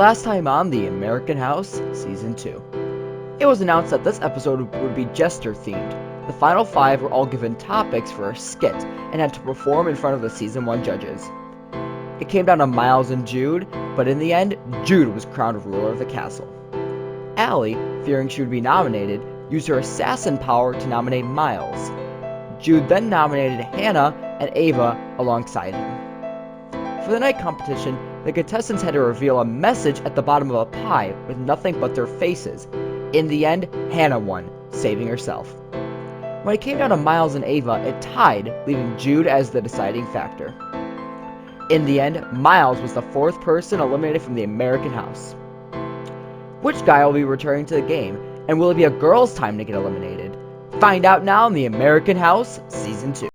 Last time on The American House, Season 2. It was announced that this episode would be jester-themed. The final 5 were all given topics for a skit and had to perform in front of the Season 1 judges. It came down to Myles and Jude, but in the end, Jude was crowned ruler of the castle. Allie, fearing she would be nominated, used her assassin power to nominate Myles. Jude then nominated Hannah and Ava alongside him. For the night competition, the contestants had to reveal a message at the bottom of a pie with nothing but their faces. In the end, Hannah won, saving herself. When it came down to Myles and Ava, it tied, leaving Jude as the deciding factor. In the end, Myles was the 4th person eliminated from the American House. Which guy will be returning to the game, and will it be a girl's time to get eliminated? Find out now in the American House, Season 2.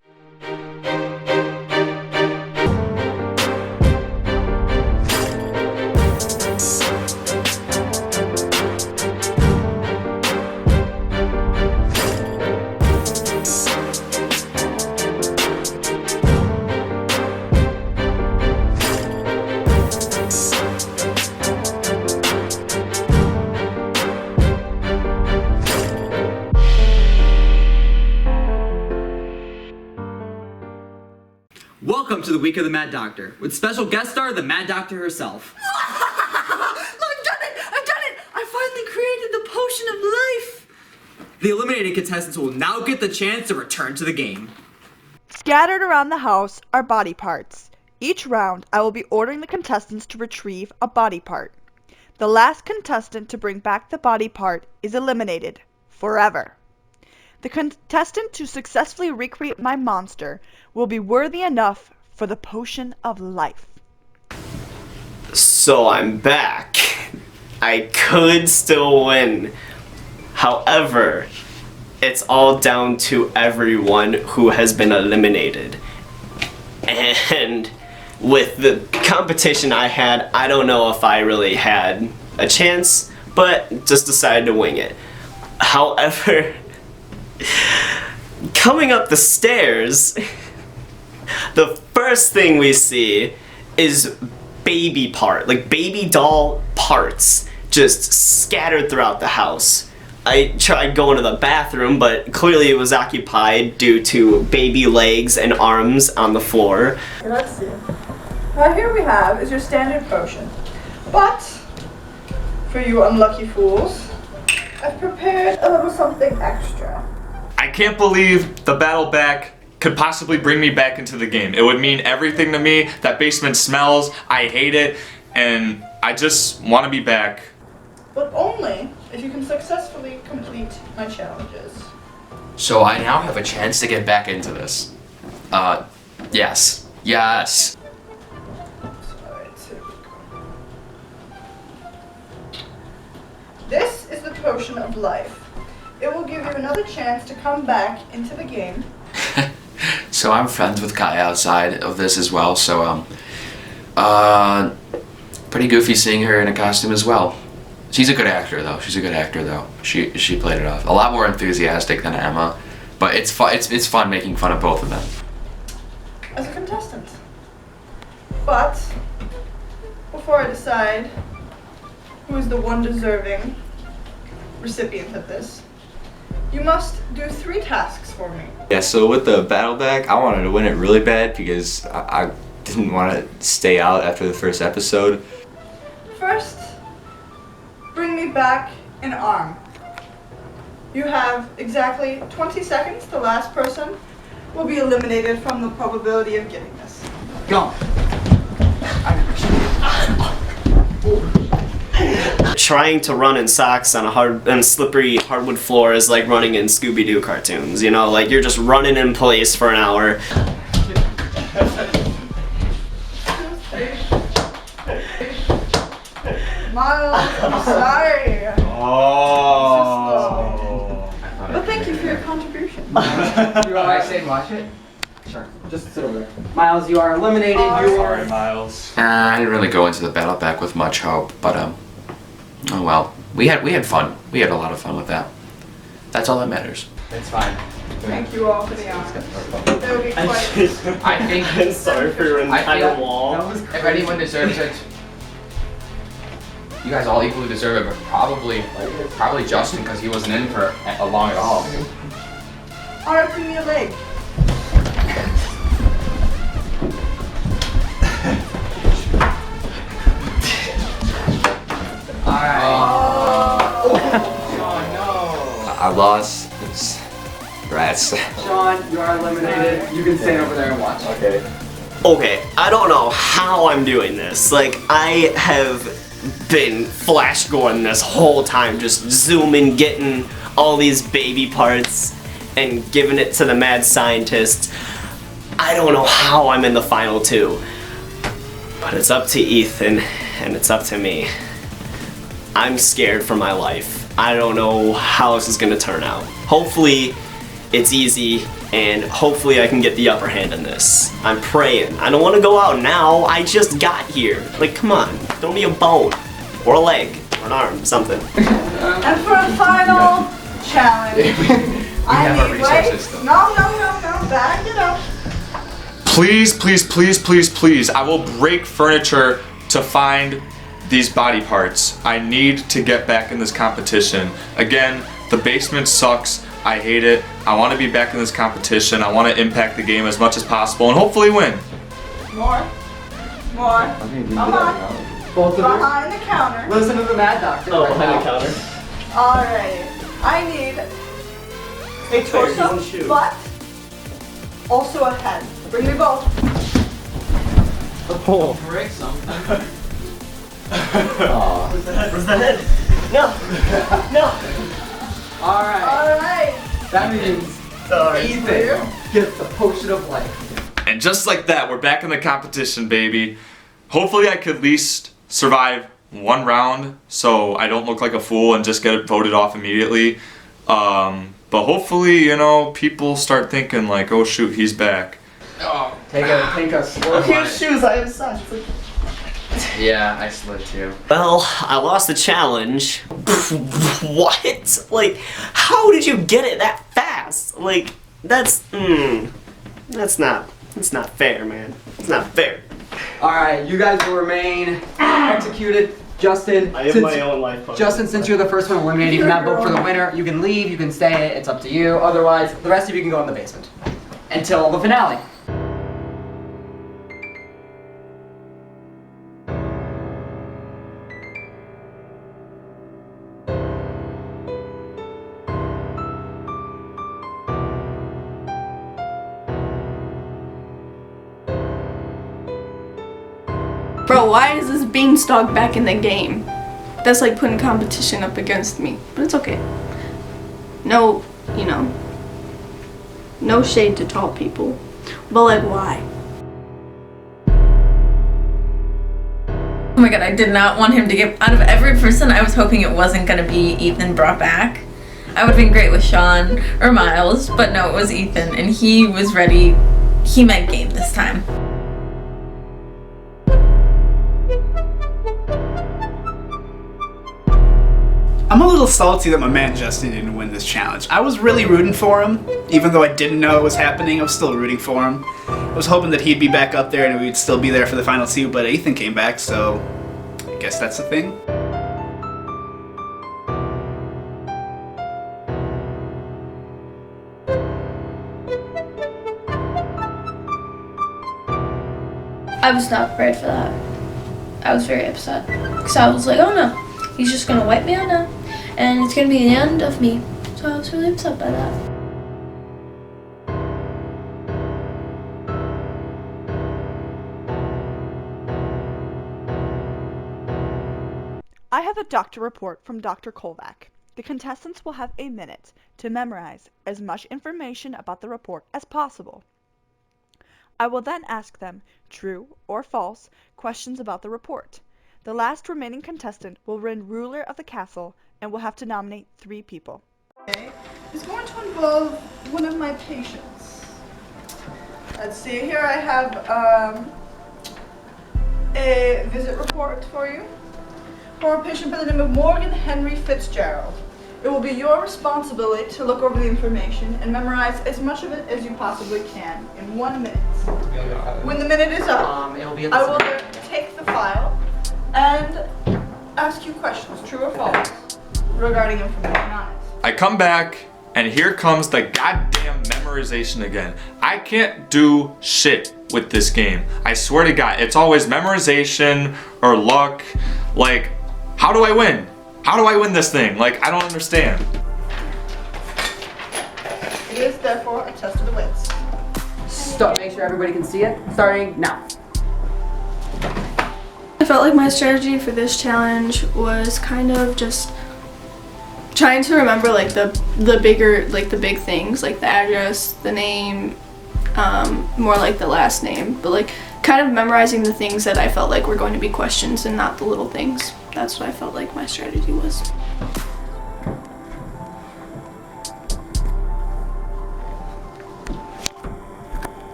Welcome to the Week of the Mad Doctor, with special guest star, the Mad Doctor herself. I've done it! I finally created the potion of life! The eliminated contestants will now get the chance to return to the game. Scattered around the house are body parts. Each round, I will be ordering the contestants to retrieve a body part. The last contestant to bring back the body part is eliminated forever. The contestant to successfully recreate my monster will be worthy enough for the potion of life. So I'm back. I could still win. However, it's all down to everyone who has been eliminated. And with the competition I had, I don't know if I really had a chance, but just decided to wing it. However, coming up the stairs, the first thing we see is baby doll parts just scattered throughout the house. I tried going to the bathroom, but clearly it was occupied due to baby legs and arms on the floor. Let's see. Here we have is your standard potion. But, for you unlucky fools, I've prepared a little something extra. I can't believe the battle back could possibly bring me back into the game. It would mean everything to me. That basement smells, I hate it, and I just want to be back. But only if you can successfully complete my challenges. So I now have a chance to get back into this. Yes. Yes. Alright, here we go. This is the potion of life. It will give you another chance to come back into the game. So I'm friends with Kiah outside of this as well, so pretty goofy seeing her in a costume as well. She's a good actor though. She played it off. A lot more enthusiastic than Emma, but it's fun making fun of both of them. As a contestant. But before I decide who is the one deserving recipient of this, you must do 3 tasks for me. Yeah, so with the battle back, I wanted to win it really bad because I didn't want to stay out after the first episode. First, bring me back an arm. You have exactly 20 seconds. The last person will be eliminated from the probability of getting this. Go. Trying to run in socks on a slippery hardwood floor is like running in Scooby-Doo cartoons, you know? Like, you're just running in place for an hour. Myles, I'm sorry. Oh. But thank you for your contribution. You want I say and watch it? Sure. Just sit over there. Myles, you are eliminated. Sorry, Myles. I didn't really go into the battle back with much hope, but oh well. We had fun. We had a lot of fun with that. That's all that matters. It's fine. Thank you all for the honor. That would be quite. I think. I'm sorry for your entire wall. If anyone deserves it, You guys all equally deserve it, but probably Justin because he wasn't in for long at all. Alright, give me a leg. Alright. Sean, no. I lost. It's rats. Sean, you are eliminated. You can stand over there and watch. Okay. Okay, I don't know how I'm doing this. Like, I have been flash going this whole time, just zooming, getting all these baby parts and giving it to the mad scientist. I don't know how I'm in the final 2. But it's up to Ethan, and it's up to me. I'm scared for my life. I don't know how this is gonna turn out. Hopefully, it's easy, and hopefully I can get the upper hand in this. I'm praying. I don't want to go out now. I just got here. Like, come on. Throw me a bone. Or a leg. Or an arm. Something. And for a final challenge, I need, wait, no, back it up. Please, please, please, please, please. I will break furniture to find these body parts. I need to get back in this competition. Again, the basement sucks. I hate it. I want to be back in this competition. I want to impact the game as much as possible and hopefully win. More. Come on. Both of you. Behind the counter. Listen to the Mad Doctor. Oh, right behind now. the counter. Alright. I need a torso, but also a head. Bring me both. Oh. Break something. Where's the head? No. Alright. That means Ethan Ethan gets the potion of life. And just like that, we're back in the competition, baby. Hopefully I could at least survive one round so I don't look like a fool and just get voted off immediately. But hopefully, you know, people start thinking like, oh shoot, he's back. Oh, Take a slow Here's shoes, I have socks. yeah, I slid too. Well, I lost the challenge. What? Like, how did you get it that fast? Like, that's not fair, man. It's not fair. Alright, you guys will remain executed. Justin, I have my own life. Justin, since you're the first one eliminated, you cannot vote for the winner. You can leave, you can stay, it's up to you. Otherwise, the rest of you can go in the basement. Until the finale. Bro, why is this beanstalk back in the game? That's like putting competition up against me. But it's okay. No, you know, no shade to tall people. But like, why? Oh my god, I did not want him to get, out of every person, I was hoping it wasn't gonna be Ethan brought back. I would've been great with Sean or Myles, but no, it was Ethan, and he was ready. He meant game this time. I'm a little salty that my man Justin didn't win this challenge. I was really rooting for him, even though I didn't know it was happening. I was still rooting for him. I was hoping that he'd be back up there and we'd still be there for the final 2, but Ethan came back, so I guess that's the thing. I was not prepared for that. I was very upset. Because I was like, oh no, he's just gonna wipe me out now. And it's gonna be the end of me. So I was really upset by that. I have a doctor report from Dr. Kovac. The contestants will have a minute to memorize as much information about the report as possible. I will then ask them true or false questions about the report. The last remaining contestant will win ruler of the castle and will have to nominate 3 people. Okay. It's going to involve one of my patients. Let's see, here I have a visit report for you. For a patient by the name of Morgan Henry Fitzgerald. It will be your responsibility to look over the information and memorize as much of it as you possibly can in 1 minute. When the minute is up, It'll be at I the will center. take the file and ask you questions, true or false, regarding information on it. I come back, and here comes the goddamn memorization again. I can't do shit with this game. I swear to God, it's always memorization or luck. Like, how do I win? How do I win this thing? Like, I don't understand. It is therefore a test of the wits. Stop. Make sure everybody can see it. Starting now. I felt like my strategy for this challenge was kind of just trying to remember like the bigger, like the big things, like the address, the name, more like the last name, but like kind of memorizing the things that I felt like were going to be questions and not the little things. That's what I felt like my strategy was.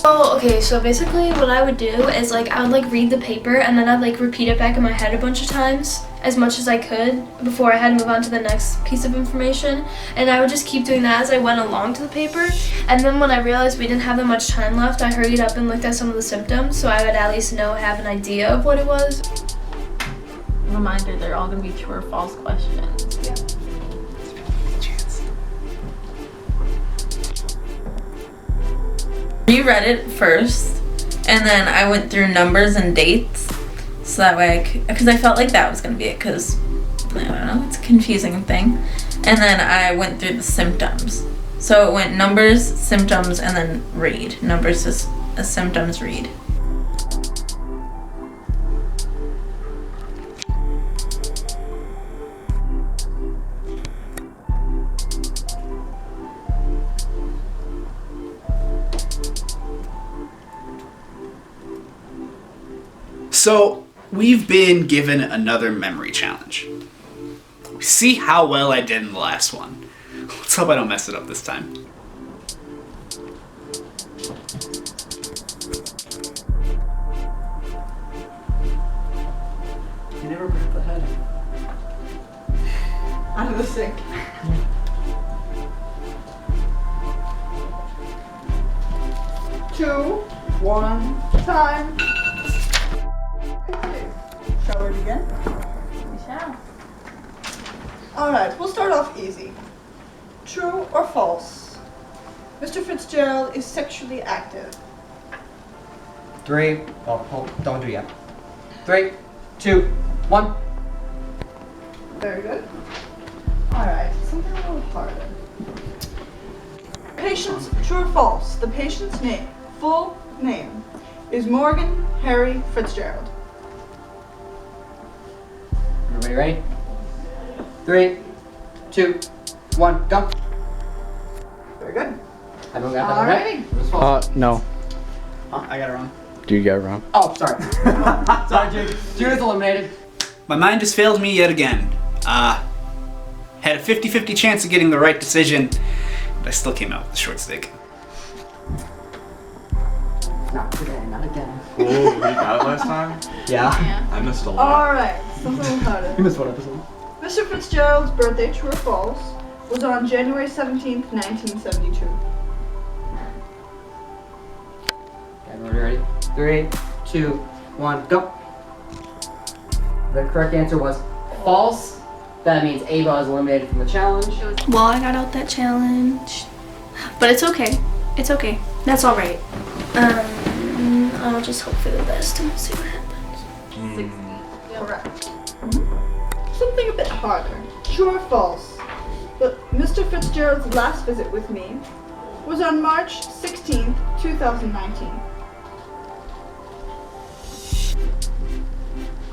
Oh, okay, so basically what I would do is like I would like read the paper and then I'd like repeat it back in my head a bunch of times, as much as I could before I had to move on to the next piece of information, and I would just keep doing that as I went along to the paper. And then when I realized we didn't have that much time left, I hurried up and looked at some of the symptoms so I would at least have an idea of what it was. Reminder, they're all gonna be true or false questions. Yeah. You read it first, and then I went through numbers and dates, so that way, because I felt like that was gonna be it, because I don't know, it's a confusing thing. And then I went through the symptoms, so it went numbers, symptoms, and then read. Numbers, symptoms, read. So, we've been given another memory challenge. See how well I did in the last one. Let's hope I don't mess it up this time. You never grab the head. Out of the sink. Two, one, time. Shall we begin? We shall. Alright, we'll start off easy. True or false? Mr. Fitzgerald is sexually active. 3. Oh, hold, don't do it yet. 3, 2, 1. Very good. Alright, something a little harder. Patient's true or false? The patient's name, full name, is Morgan Harry Fitzgerald. Everybody ready? 3, 2, 1, go. Very good. Everyone got that one right? Alrighty. It was false. No. I got it wrong. Dude, you got it wrong. Oh, sorry. Sorry, Jude. Jude is eliminated. My mind has failed me yet again. Had a 50-50 chance of getting the right decision, but I still came out with the short stick. Not today, not again. Oh, we got it last time? Yeah. I missed a lot. Alright, something a little harder. You missed one episode. Mr. Fitzgerald's birthday, true or false, was on January 17th, 1972. Okay, everybody ready? 3, 2, 1, go. The correct answer was false. That means Ava is eliminated from the challenge. Well, I got out that challenge, but it's okay. It's okay. That's all right. I'll just hope for the best and we'll see what happens. Correct. Something a bit harder. True or false? But Mr. Fitzgerald's last visit with me was on March 16th, 2019.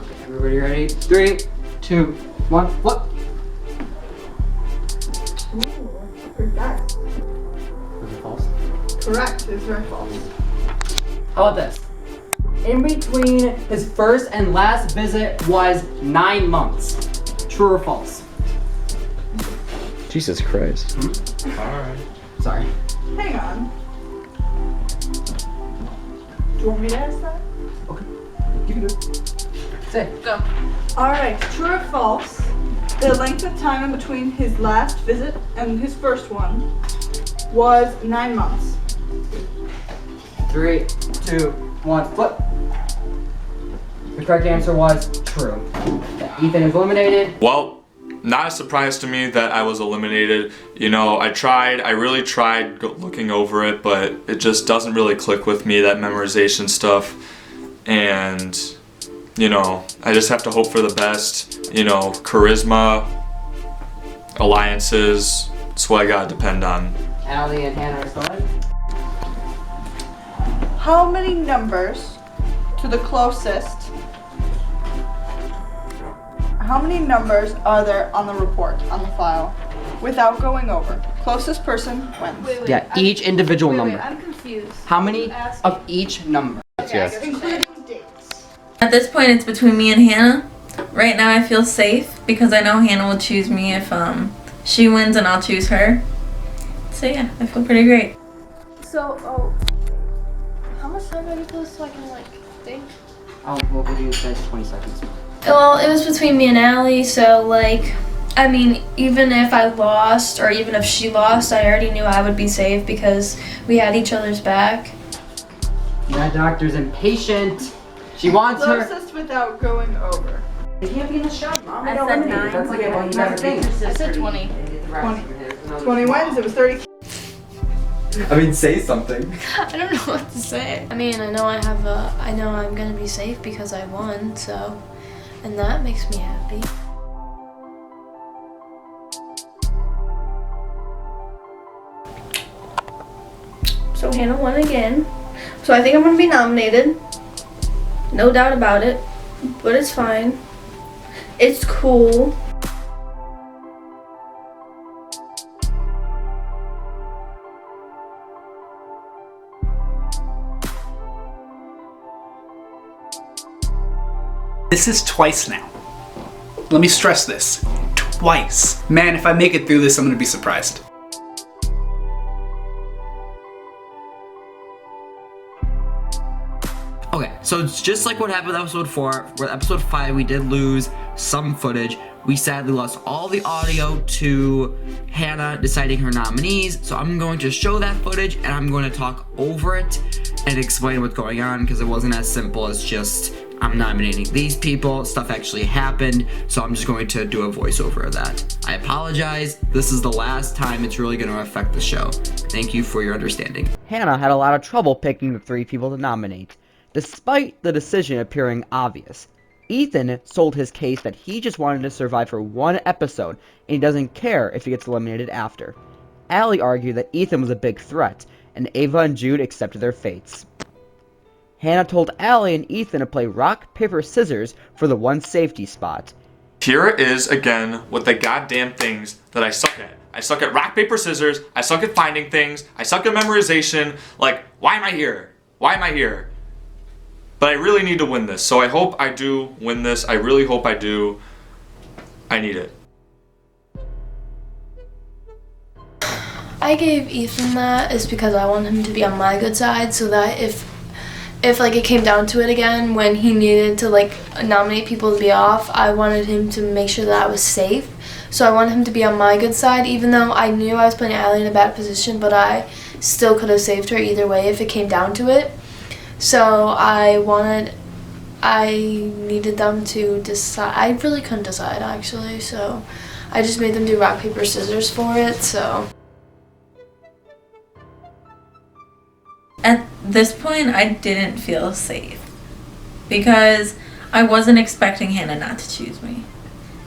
Okay, everybody ready? 3, 2, 1, what? Ooh, pretty nice. Was it false? Correct, it's very false. How about this? In between his first and last visit was 9 months. True or false? Jesus Christ. Alright. Sorry. Hang on. Do you want me to ask that? Okay. You can do it. Say. Go. Alright, true or false? The length of time in between his last visit and his first one was 9 months. 3, 2, 1, flip. correct answer was true. That Ethan is eliminated. Well, not a surprise to me that I was eliminated. You know, I really tried looking over it, but it just doesn't really click with me, that memorization stuff. And, you know, I just have to hope for the best. You know, charisma, alliances, that's what I gotta depend on. Allie and Hannah are still in. How many numbers to the closest? How many numbers are there on the report, on the file, without going over? Closest person wins. Yeah, each individual number. I'm confused. How many of each number? Yes. Including dates. At this point, it's between me and Hannah. Right now, I feel safe because I know Hannah will choose me if she wins, and I'll choose her. So yeah, I feel pretty great. So, how much time are you close so I can think? Oh, what would you say? 20 seconds. Well, it was between me and Allie, so I mean, even if I lost or even if she lost, I already knew I would be safe because we had each other's back. That doctor's impatient. She wants her. Closest without going over. They can't be in the shop, Mom. I said 9. That's okay, well, you got a thing. I said 20. 20 wins, it was 30. I mean, say something. I don't know what to say. I mean, I know I'm gonna be safe because I won, so, and that makes me happy. So Hannah won again. So I think I'm gonna be nominated. No doubt about it. But it's fine. It's cool. This is twice now. Let me stress this. Twice. Man, if I make it through this, I'm gonna be surprised. Okay, so it's just like what happened with episode 4. With episode 5, we did lose some footage. We sadly lost all the audio to Hannah deciding her nominees. So I'm going to show that footage and I'm going to talk over it and explain what's going on because it wasn't as simple as just I'm nominating these people. Stuff actually happened, so I'm just going to do a voiceover of that. I apologize. This is the last time it's really going to affect the show. Thank you for your understanding. Hannah had a lot of trouble picking the 3 people to nominate, despite the decision appearing obvious. Ethan sold his case that he just wanted to survive for 1 episode, and he doesn't care if he gets eliminated after. Allie argued that Ethan was a big threat, and Ava and Jude accepted their fates. Hannah told Allie and Ethan to play rock, paper, scissors for the 1 safety spot. Here it is again with the goddamn things that I suck at. I suck at rock, paper, scissors. I suck at finding things. I suck at memorization. Like, why am I here? Why am I here? But I really need to win this. So I hope I do win this. I really hope I do. I need it. I gave Ethan that is because I want him to be on my good side so that if it came down to it again when he needed to nominate people to be off, I wanted him to make sure that I was safe. So I wanted him to be on my good side even though I knew I was putting Allie in a bad position, but I still could have saved her either way if it came down to it. So I needed them to decide. I really couldn't decide actually, so I just made them do rock, paper, scissors for it, so. At this point, I didn't feel safe because I wasn't expecting Hannah not to choose me.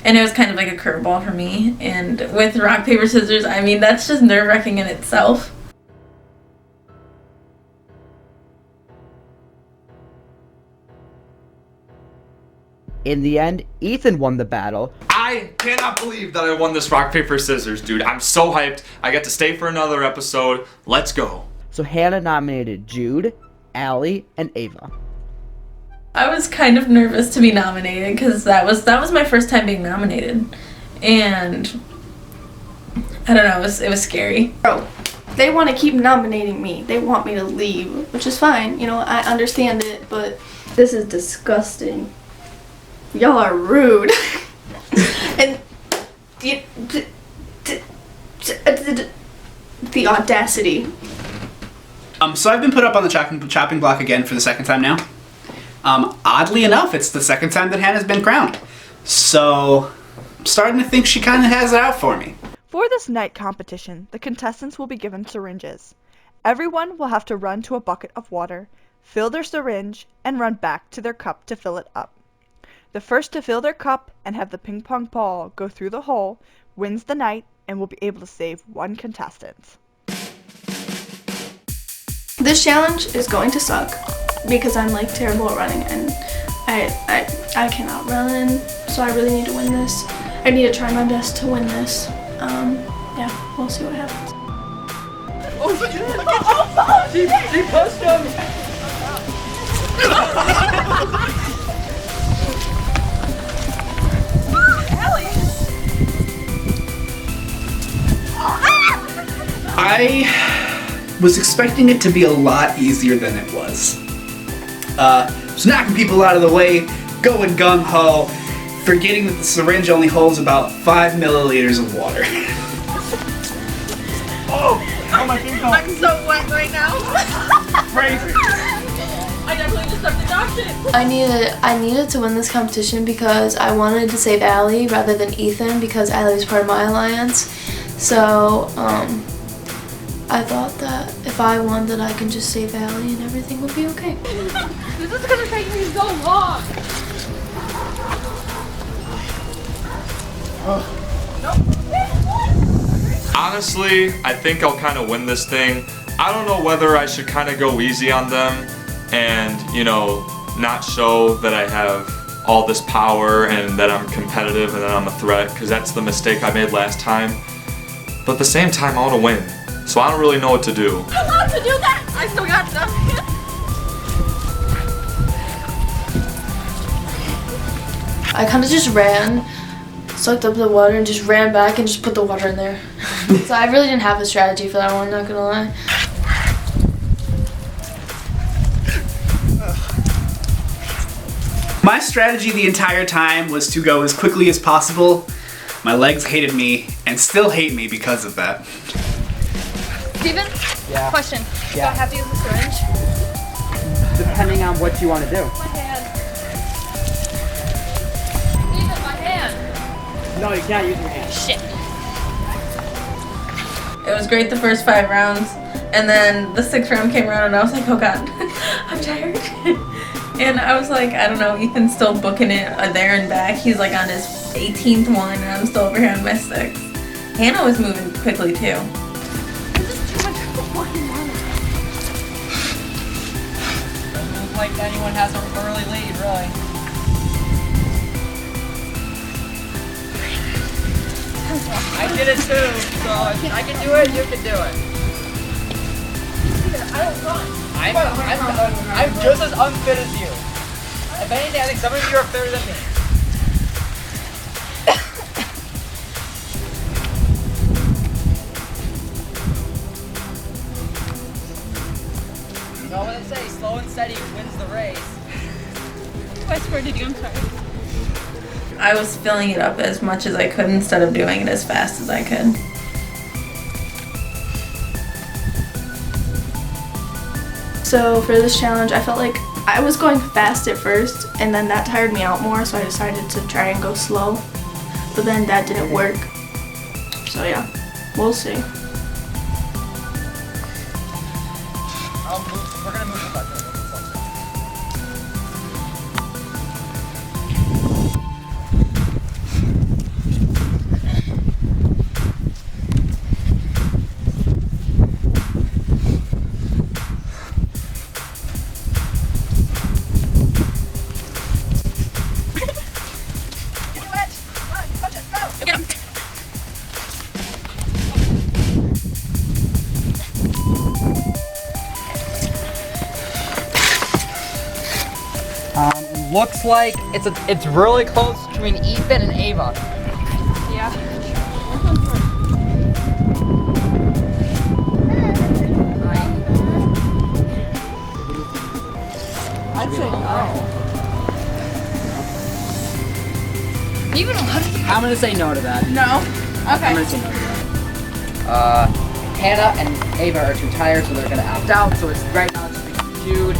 And it was kind of like a curveball for me. And with rock, paper, scissors, I mean, that's just nerve-wracking in itself. In the end, Ethan won the battle. I cannot believe that I won this rock, paper, scissors, dude. I'm so hyped. I get to stay for another episode. Let's go. So Hannah nominated Jude, Allie, and Ava. I was kind of nervous to be nominated because that was my first time being nominated. And I don't know, it was scary. Bro, they want to keep nominating me. They want me to leave, which is fine. You know, I understand it, but this is disgusting. Y'all are rude. And the audacity. So I've been put up on the chopping block again for the 2nd time now. Oddly enough, it's the second time that Hannah's been crowned. So, I'm starting to think she kind of has it out for me. For this night competition, the contestants will be given syringes. Everyone will have to run to a bucket of water, fill their syringe, and run back to their cup to fill it up. The first to fill their cup and have the ping pong ball go through the hole wins the night and will be able to save one contestant. This challenge is going to suck because I'm like terrible at running and I cannot run, so I really need to win this. I need to try my best to win this. Yeah, we'll see what happens. Oh, she pushed him! I was expecting it to be a lot easier than it was. Just knocking people out of the way, going gung-ho, forgetting that the syringe only holds about 5 milliliters of water. Oh my God. I'm so wet right now. Crazy. I definitely just have to dodge it. I needed to win this competition because I wanted to save Allie rather than Ethan because Allie was part of my alliance. So, I thought that if I won that I can just save Allie and everything would be okay. This is gonna take me so long. Honestly, I think I'll kind of win this thing. I don't know whether I should kind of go easy on them and, you know, not show that I have all this power and that I'm competitive and that I'm a threat, because that's the mistake I made last time. But at the same time, I want to win. So I don't really know what to do. I'm allowed to do that! I still got stuff. I kind of just ran, sucked up the water and just ran back and just put the water in there. So I really didn't have a strategy for that one, not gonna lie. My strategy the entire time was to go as quickly as possible. My legs hated me and still hate me because of that. Yeah. Steven? Question. Yeah. Do I have to use the syringe? Depending on what you want to do. My hand. Steven, my hand. No, you can't use your hand. Shit. It was great the first 5 rounds, and then the 6th round came around and I was like, oh god, I'm tired. And I was like, I don't know, Ethan's still booking it there and back. He's like on his 18th one and I'm still over here on my 6th. Hannah was moving quickly too. Doesn't look like anyone has an early lead, really. I did it too, so if I can do it, you can do it. I don't run. I'm just as unfit as you. If anything, I think some of you are fitter than me. You know what they say, slow and steady wins the race. What score did you? I'm sorry. I was filling it up as much as I could instead of doing it as fast as I could. So for this challenge, I felt like I was going fast at first, and then that tired me out more, so I decided to try and go slow. But then that didn't work. So yeah, we'll see. We're gonna move the button. Looks like it's really close between Ethan and Ava. Yeah. I'd say no. Even 100. I'm gonna say no to that. No. I'm Okay. gonna say no to that. Hannah and Ava are too tired, so they're gonna opt out. So it's right now it's between Jude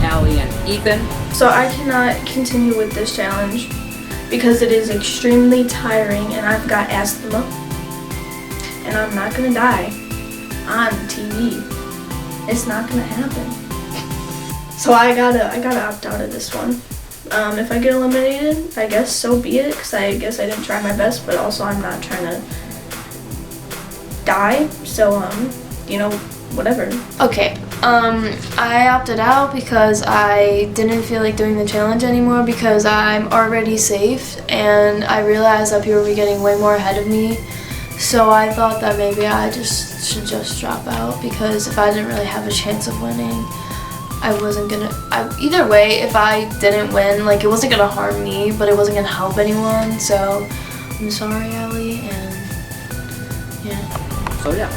Allie, and Ethan. So I cannot continue with this challenge because it is extremely tiring and I've got asthma. And I'm not gonna die on TV. It's not gonna happen. So I gotta opt out of this one. If I get eliminated, I guess so be it, because I guess I didn't try my best, but also I'm not trying to die, so, you know, whatever. Okay, I opted out because I didn't feel like doing the challenge anymore because I'm already safe, and I realized that people were getting way more ahead of me, so I thought that maybe I should just drop out, because if I didn't really have a chance of winning, I wasn't gonna, either way, if I didn't win, like, it wasn't gonna harm me, but it wasn't gonna help anyone, so I'm sorry, Allie, and yeah. So yeah,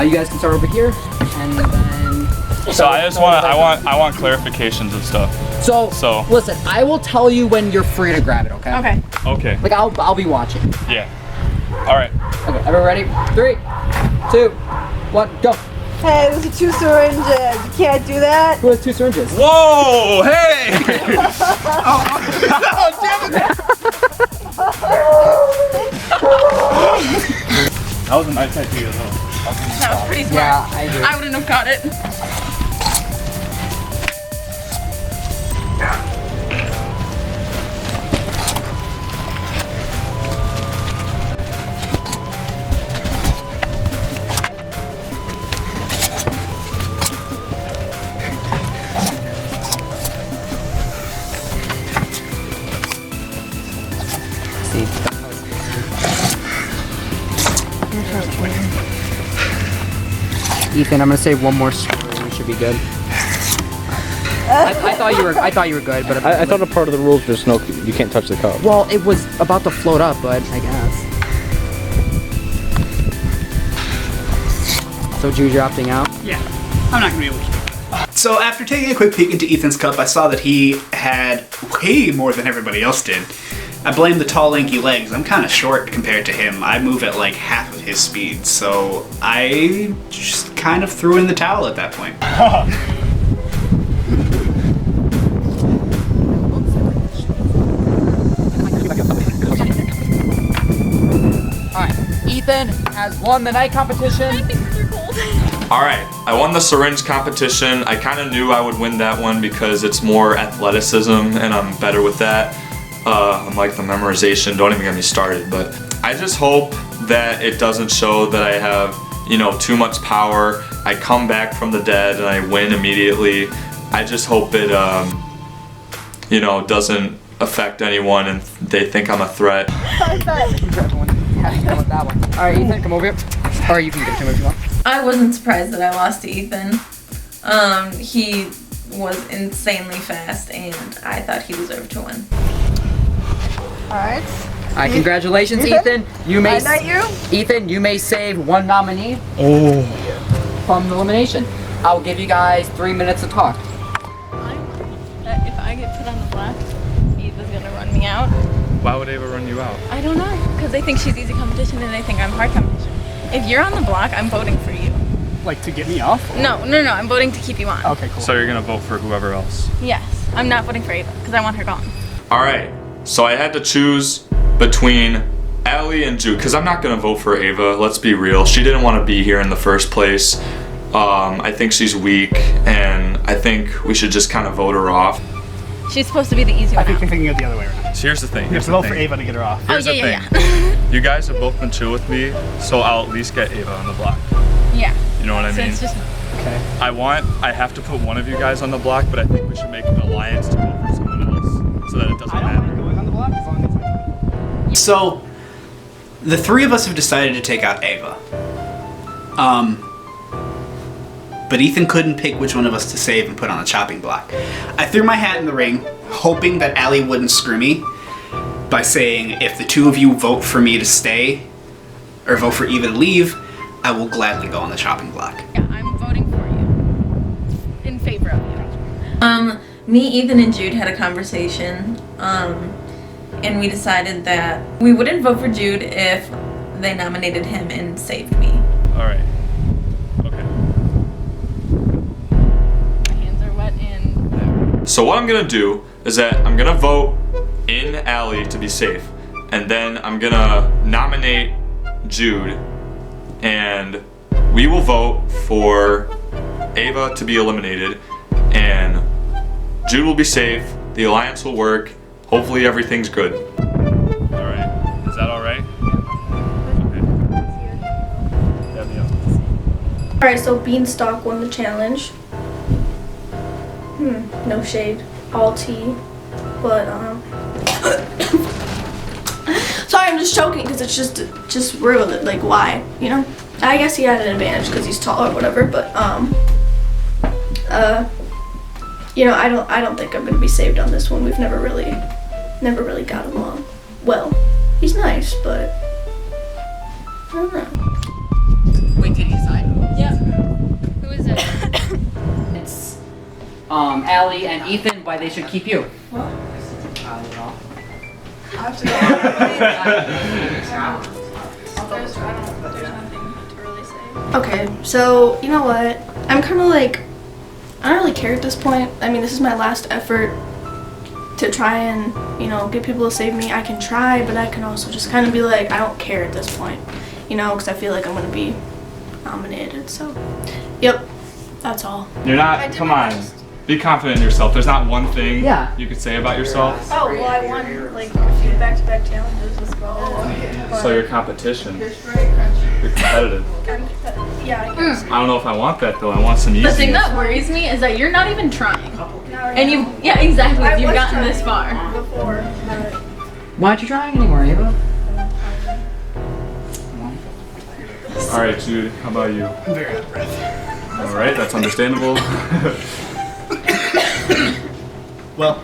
you guys can start over here, and then. So I want clarifications of stuff. So listen, I will tell you when you're free to grab it. Okay. Okay. Okay. Like I'll be watching. Yeah. All right. Okay. Everyone ready? 3, 2, 1, go. Hey, those are 2 syringes. You can't do that. Who has 2 syringes? Whoa! Hey! Oh, damn it! That was a nice idea, though. That was pretty smart. Yeah, I agree. I wouldn't have got it. Ethan, I'm gonna say one more story. We should be good. I thought you were good, but I thought a part of the rules was no, you can't touch the cup. well, it was about to float up, but I guess. So Jude, you're opting out. Yeah, I'm not gonna be able to keep it. So after taking a quick peek into Ethan's cup, I saw that he had way more than everybody else did. I blame the tall, lanky legs. I'm kind of short compared to him. I move at like half of his speed, so I just kind of threw in the towel at that point. Alright, Ethan has won the night competition. Alright, I won the syringe competition. I kind of knew I would win that one because it's more athleticism and I'm better with that. Unlike the memorization, don't even get me started, but I just hope that it doesn't show that I have, you know, too much power. I come back from the dead and I win immediately. I just hope it, you know, doesn't affect anyone and they think I'm a threat. Alright, Ethan, come over here. Or you can get him if you want. I wasn't surprised that I lost to Ethan. He was insanely fast and I thought he deserved to win. Alright. Alright, congratulations, Ethan. You may you? Ethan, you may save one nominee from the elimination. I'll give you guys 3 minutes to talk. That if I get put on the block, Ava's gonna run me out. Why would Ava run you out? I don't know, because they think she's easy competition and they think I'm hard competition. If you're on the block, I'm voting for you. Like to get me off? Or? No, I'm voting to keep you on. Okay, cool. So you're gonna vote for whoever else? Yes, I'm not voting for Ava, because I want her gone. Alright, so I had to choose between Allie and Jude, because I'm not going to vote for Ava, let's be real. She didn't want to be here in the first place. I think she's weak, and I think we should just kind of vote her off. She's supposed to be the easy one. I think you're thinking it the other way around. So here's the thing. You have to vote for Ava to get her off. Here's the thing. Yeah. You guys have both been chill with me, so I'll at least get Ava on the block. Yeah. You know what I So mean? it's just Okay. I have to put one of you guys on the block, but I think we should make an alliance to vote for someone else, so that it doesn't matter. Going on the block as long as so, the 3 of us have decided to take out Ava. But Ethan couldn't pick which one of us to save and put on the chopping block. I threw my hat in the ring, hoping that Allie wouldn't screw me by saying, if the 2 of you vote for me to stay, or vote for Eva to leave, I will gladly go on the chopping block. Yeah, I'm voting for you. In favor of you. Me, Ethan, and Jude had a conversation, and we decided that we wouldn't vote for Jude if they nominated him and saved me. Alright. Okay. My hands are wet and So what I'm gonna do is that I'm gonna vote in Allie to be safe, and then I'm gonna nominate Jude, and we will vote for Ava to be eliminated, and Jude will be safe, the alliance will work, hopefully everything's good. Alright, is that alright? Alright, so Beanstalk won the challenge. No shade. All tea. But, sorry, I'm just choking because it's just rude. Like, why? You know? I guess he had an advantage because he's tall or whatever, but, you know, I don't think I'm gonna be saved on this one. We've never really got along. Well, he's nice, but I don't know. Wait, did you decide? Yeah. Who is it? It's Allie and Ethan. Why they should keep you? I have to go. There's nothing to really say. Okay, so you know what? I'm kind of like, I don't really care at this point. I mean, this is my last effort to try and, you know, get people to save me. I can try, but I can also just kind of be like, I don't care at this point, you know, because I feel like I'm going to be nominated. So, yep, that's all. You're not, come on, be confident in yourself. There's not one thing you could say about yourself. Oh, well, I won like a few back-to-back challenges as well. So your competition, you're competitive. Yeah, I guess. I don't know if I want that though, I want some easy. The thing that worries me is that you're not even trying. And you, yeah, exactly, you've gotten this far. Before, Why aren't you trying anymore, Ava? Alright, Jude, how about you? I'm very out of breath. Alright, that's understandable. Well,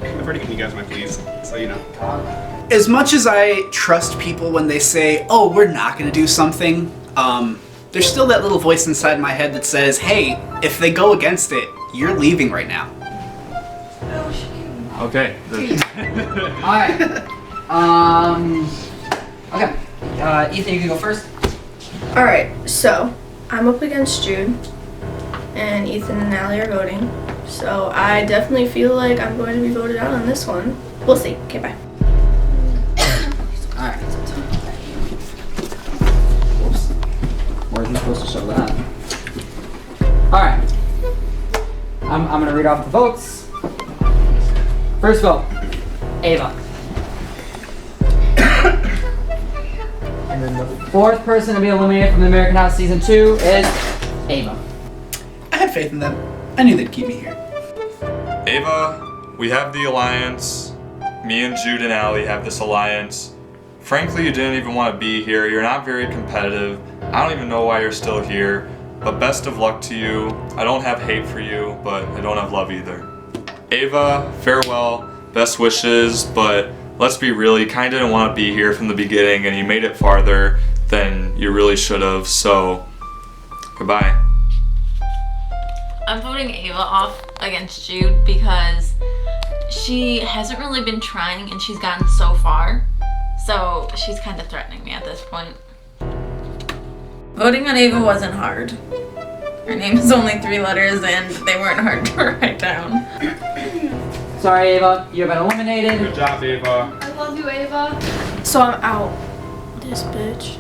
I've already given you guys my pleas, so you know. As much as I trust people when they say, oh, we're not going to do something, there's still that little voice inside my head that says, hey, if they go against it, you're leaving right now. Okay. Alright. Okay. Ethan, you can go first. Alright, so I'm up against Jude, and Ethan and Allie are voting. So I definitely feel like I'm going to be voted out on this one. We'll see. Okay, bye. Alright. Whoops. Where are you supposed to show that? Alright. I'm gonna read off the votes. First vote, Ava. And then the fourth person to be eliminated from the American House Season 2 is Ava. I had faith in them. I knew they'd keep me here. Ava, we have the alliance. Me and Jude and Allie have this alliance. Frankly, you didn't even want to be here. You're not very competitive. I don't even know why you're still here. But best of luck to you. I don't have hate for you, but I don't have love either. Ava, farewell. Best wishes, but let's be real, you kind of didn't want to be here from the beginning and you made it farther than you really should have, so goodbye. I'm voting Ava off against Jude because she hasn't really been trying and she's gotten so far. So she's kind of threatening me at this point. Voting on Ava wasn't hard. Her name is only 3 letters and they weren't hard to write down. Sorry, Ava, you've been eliminated. Good job, Ava. I love you, Ava. So I'm out. This bitch.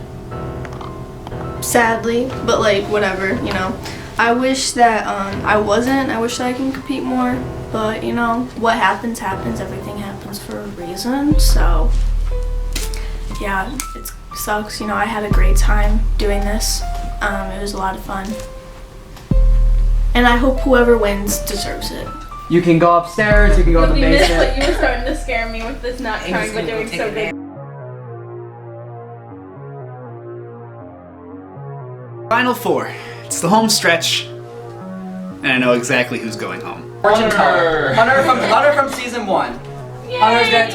Sadly, but like whatever, you know. I wish that I wasn't. I wish that I can compete more. But you know, what happens happens. Everything happens for a reason. So yeah, it sucks. You know, I had a great time doing this. It was a lot of fun. And I hope whoever wins deserves it. You can go upstairs, you can go in the basement. You were starting to scare me with this not trying but doing so big. Final 4. It's the home stretch, and I know exactly who's going home. Fortune teller. Hunter from season 1. Hunter's gonna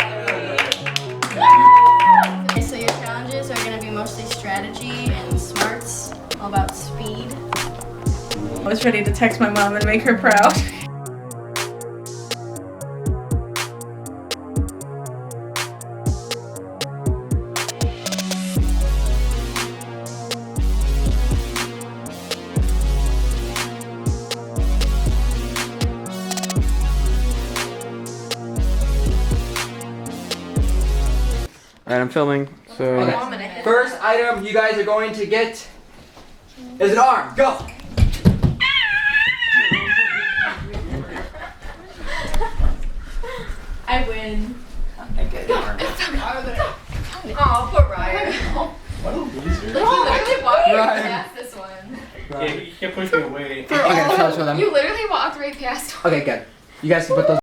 Okay, so your challenges are going to be mostly strategy and smarts, all about speed. I was ready to text my mom and make her proud. Alright, I'm filming. So. Okay. First item you guys are going to get is an arm. Go. I win. Oh, poor Ryer. What a loser. You literally walked Ryan. past this one. Yeah, you can't push me away. Okay, show them. You literally walked right past one. Okay, good. You guys can put those.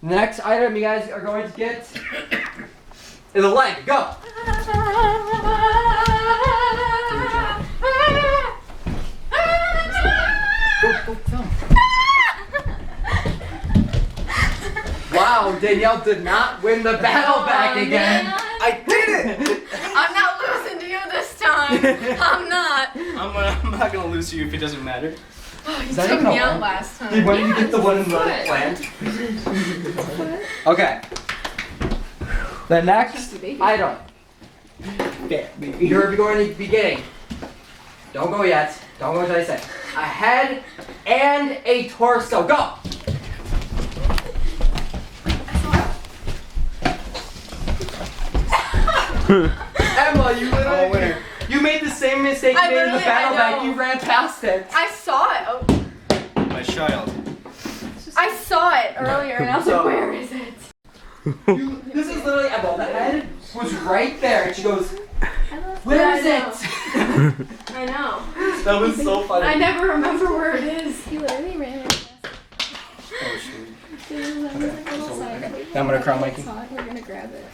Next item you guys are going to get is a leg. Go. Go film. Wow, Danielle did not win the battle back again. Man. I did it! I'm not losing to you this time. I'm not. I'm not gonna lose to you if it doesn't matter. Oh, you Is that took even me a out line? last time. Did one of you get the one in the Good. plant? Okay. The next item. You're going to be getting. Don't go yet. Don't go until I say. A head and a torso. Go. Emma, you literally you made the same mistake you made in the battle bag. You ran past it. I saw it. Oh, My child. I saw it earlier and I was like, where is it? This is literally Emma. The head was right there, and she goes, "Where is it?" I know. That was so funny. I never remember where it is. He literally ran right Oh, shoot. past. I'm gonna cry, Mikey. We're gonna grab it.